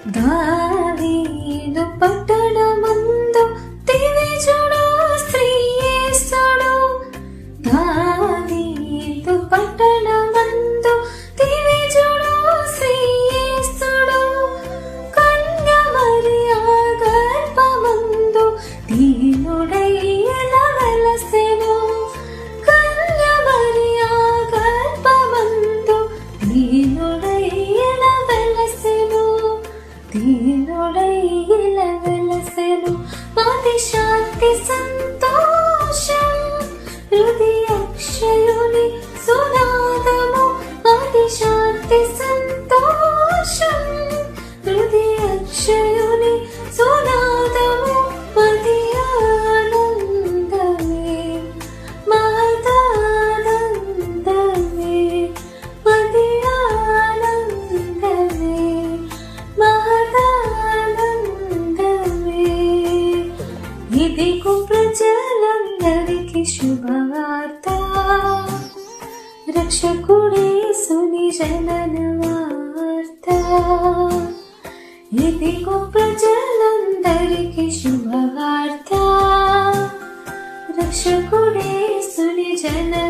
దావీదు పట్టణమందు దివిజుడు శ్రీయేసుడు. దావీదు పట్టణమందు దివిజుడు శ్రీయేసుడు. కన్య మరియ గర్భమందు దీనుడై వెలసెను. కన్య మరియ గర్భమందు దీనుడై వెలసెను. దీనుడై వెలసెను. మది శాంతి సంతోషం హృదయక్షయుని సునాదము. మది శాంతి సంతోషం హృదయక్షయుని సునాదము. మది ఆనందమే మహదానందమే. మది ఆనందమే మహదానందమే. ఇదిగో ప్రజలందరికీ శుభవార్త, రక్షకుడేసుని జనన వార్త. ఇదిగో ప్రజలందరికీ శుభవార్త, రక్షకుడేసుని జనన